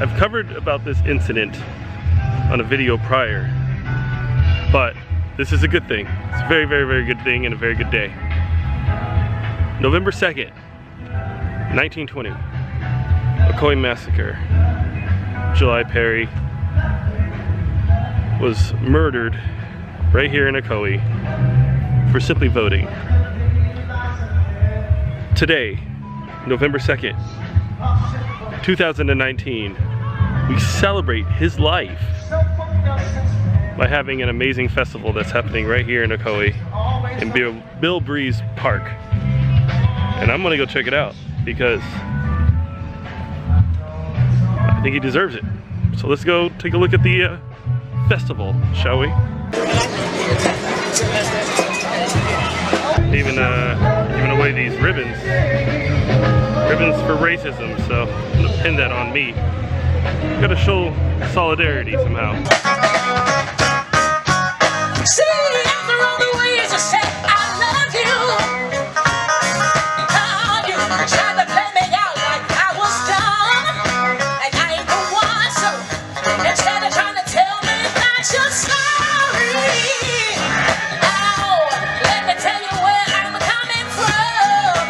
I've covered about this incident on a video prior, but this is a good thing. It's a very, very, very good thing and a very good day. November 2nd, 1920, Ocoee Massacre. July Perry was murdered right here in Ocoee for simply voting. Today, November 2nd, 2019, we celebrate his life by having an amazing festival that's happening right here in Ocoee in Bill Breeze Park. And I'm gonna go check it out because I think he deserves it. So let's go take a look at the festival, shall we? Even giving away these ribbons for racism, so I'm gonna pin that on me. Gotta show solidarity somehow. See, after all the ways you said I love you, you tried to play me out like I was dumb, and I ain't the one, so instead of trying to tell me that you're sorry, now let me tell you where I'm coming from.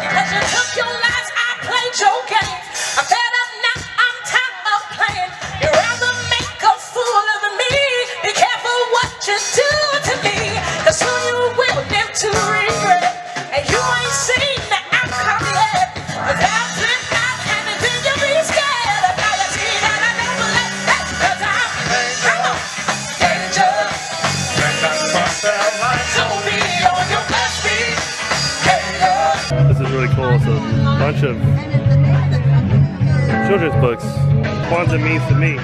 As you took your lives, I played your game. I'm fed up now, I'm tired of playing. You'd rather make a fool of me. Be careful what you do to me, 'cause soon you will live to regret. And you ain't seen the outcome yet. But that's it now, and then you'll be scared. Now you see that I never let that, 'cause I'm dangerous. So be on your best behavior. This is really cool. It's a bunch of children's books. Kwanzaa means to me.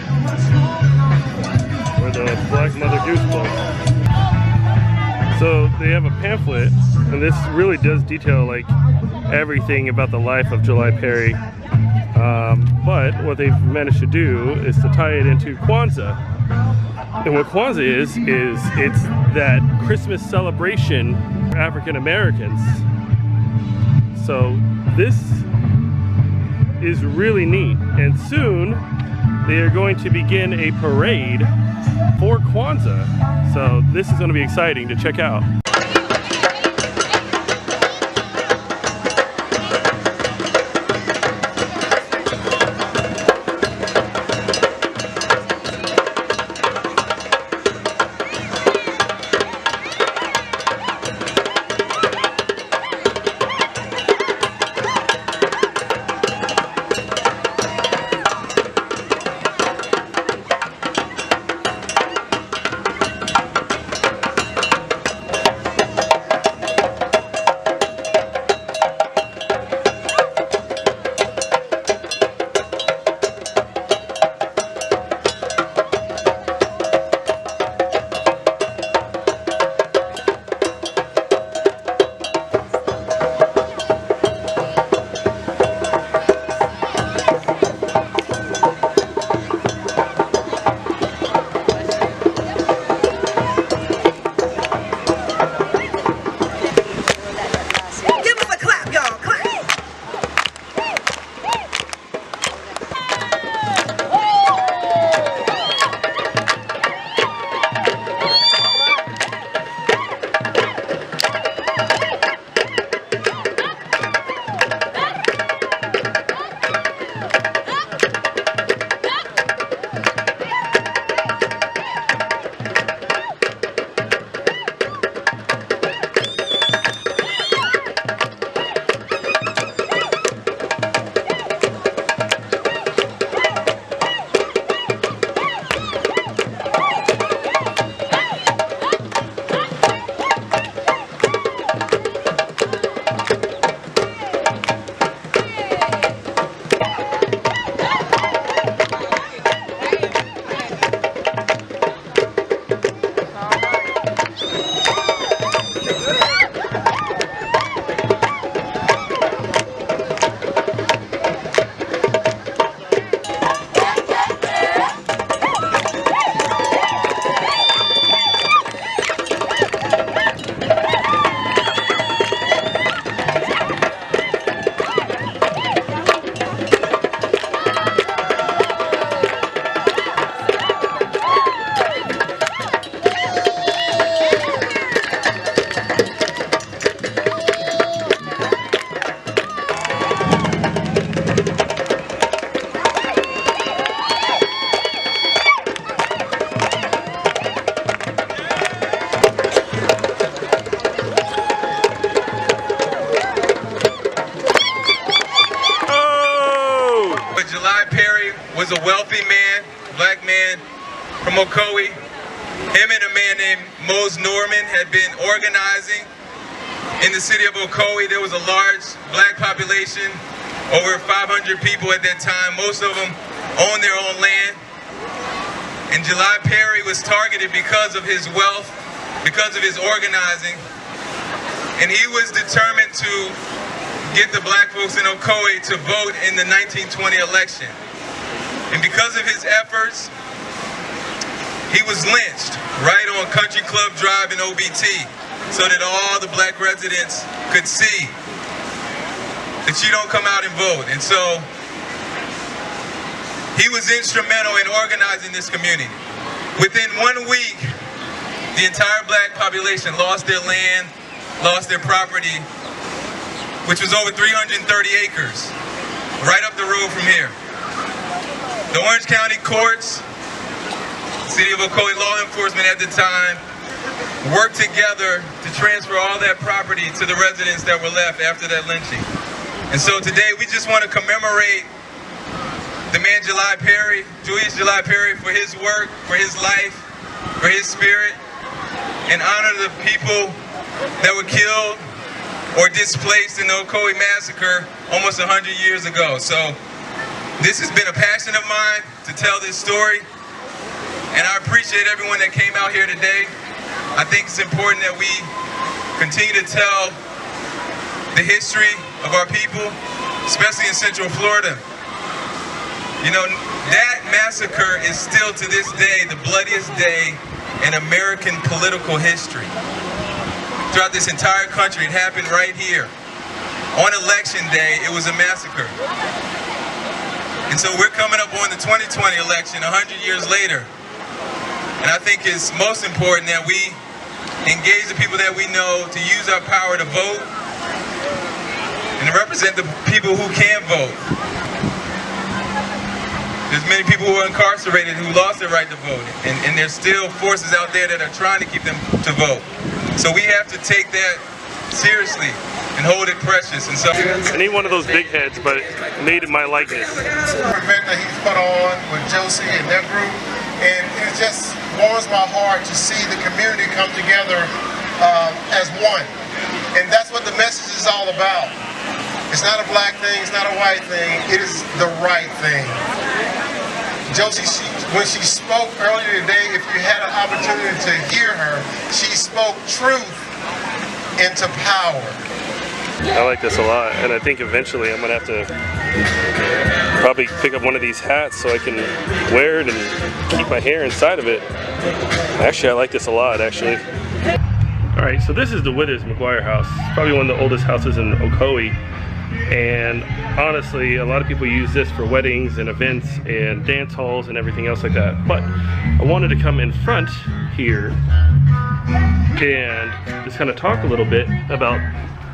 Or the Black Mother Goose book. So they have a pamphlet, and this really does detail like everything about the life of July Perry. But what they've managed to do is to tie it into Kwanzaa. And what Kwanzaa is it's that Christmas celebration for African Americans. So this is really neat, and soon they are going to begin a parade for Kwanzaa. So this is going to be exciting to check out. but July Perry was a wealthy man, black man from Ocoee. Him and a man named Mose Norman had been organizing in the city of Ocoee. There was a large black population, over 500 people at that time. Most of them owned their own land. And July Perry was targeted because of his wealth, because of his organizing. And he was determined to get the black folks in Ocoee to vote in the 1920 election. And because of his efforts, he was lynched right on Country Club Drive in OBT so that all the black residents could see that you don't come out and vote. And so he was instrumental in organizing this community. Within 1 week, the entire black population lost their land, lost their property, which was over 330 acres, right up the road from here. The Orange County courts, City of Ocoee law enforcement at the time, worked together to transfer all that property to the residents that were left after that lynching. And so today we just want to commemorate the man July Perry, Julius July Perry, for his work, for his life, for his spirit, and honor the people that were killed or displaced in the Ocoee massacre almost 100 years ago. So this has been a passion of mine to tell this story, and I appreciate everyone that came out here today. I think it's important that we continue to tell the history of our people, especially in Central Florida. You know, that massacre is still to this day the bloodiest day in American political history. Throughout this entire country, it happened right here. On election day, it was a massacre. And so we're coming up on the 2020 election 100 years later. And I think it's most important that we engage the people that we know to use our power to vote and to represent the people who can vote. There's many people who are incarcerated who lost their right to vote, and there's still forces out there that are trying to keep them to vote. So we have to take that seriously and hold it precious. And so I need one of those big heads, but made in my likeness. It's an event that he's put on with Josie and their group, and it just warms my heart to see the community come together as one. And that's what the message is all about. It's not a black thing, it's not a white thing, it is the right thing. Josie, when she spoke earlier today, if you had an opportunity to hear her, she spoke truth into power. I like this a lot, and I think eventually I'm gonna have to probably pick up one of these hats so I can wear it and keep my hair inside of it. Actually, I like this a lot, actually. All right, so this is the Withers McGuire house. It's probably one of the oldest houses in Ocoee. And honestly, a lot of people use this for weddings and events and dance halls and everything else like that. But I wanted to come in front here and just kind of talk a little bit about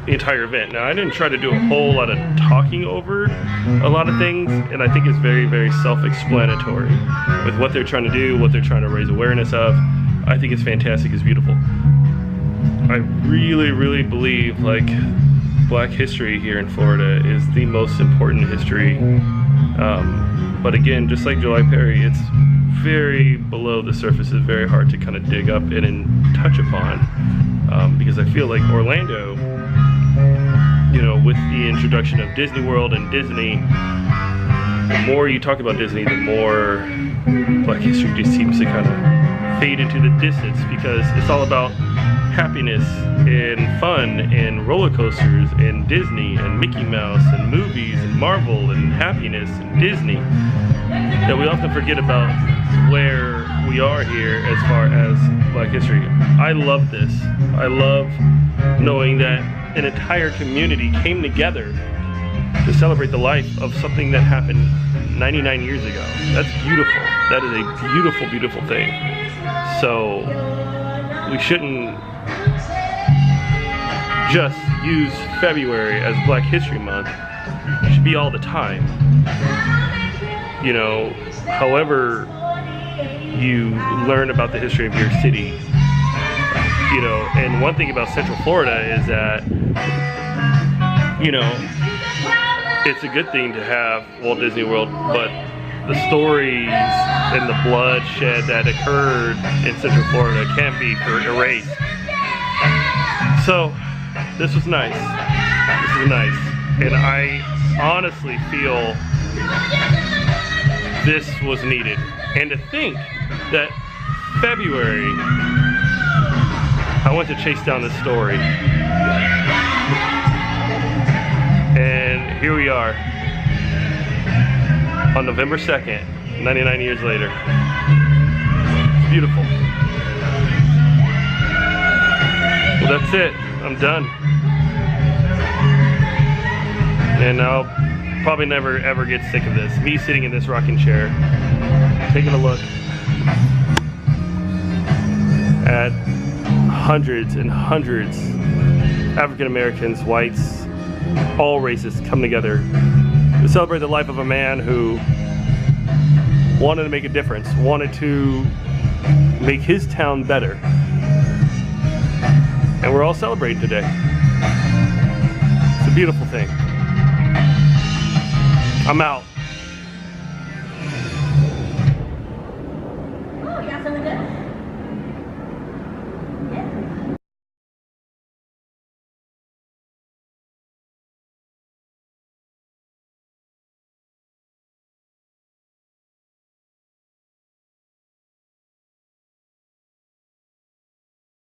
the entire event. Now, I didn't try to do a whole lot of talking over a lot of things, and I think it's very, very self-explanatory with what they're trying to do, what they're trying to raise awareness of. I think it's fantastic, it's beautiful. I really, really believe like Black history here in Florida is the most important history. But again, just like July Perry, it's very below the surface. It's very hard to kind of dig up and touch upon because I feel like Orlando, you know, with the introduction of Disney World and Disney, the more you talk about Disney, the more Black history just seems to kind of fade into the distance because it's all about happiness and fun and roller coasters and Disney and Mickey Mouse and movies and Marvel and happiness and Disney, that we often forget about where we are here as far as Black history. I love this. I love knowing that an entire community came together to celebrate the life of something that happened 99 years ago. That's beautiful. That is a beautiful, beautiful thing. So we shouldn't just use February as Black History Month. It should be all the time. You know, however you learn about the history of your city. You know, and one thing about Central Florida is that, you know, it's a good thing to have Walt Disney World, but the stories and the bloodshed that occurred in Central Florida can't be erased. So this was nice. This is nice, and I honestly feel this was needed. And to think that February, I went to chase down this story, and here we are on November 2nd, 99 years later. It's beautiful. Well, that's it. I'm done. And I'll probably never ever get sick of this. Me sitting in this rocking chair, taking a look at hundreds and hundreds African Americans, whites, all races come together to celebrate the life of a man who wanted to make a difference, wanted to make his town better. And we're all celebrating today. It's a beautiful thing. I'm out.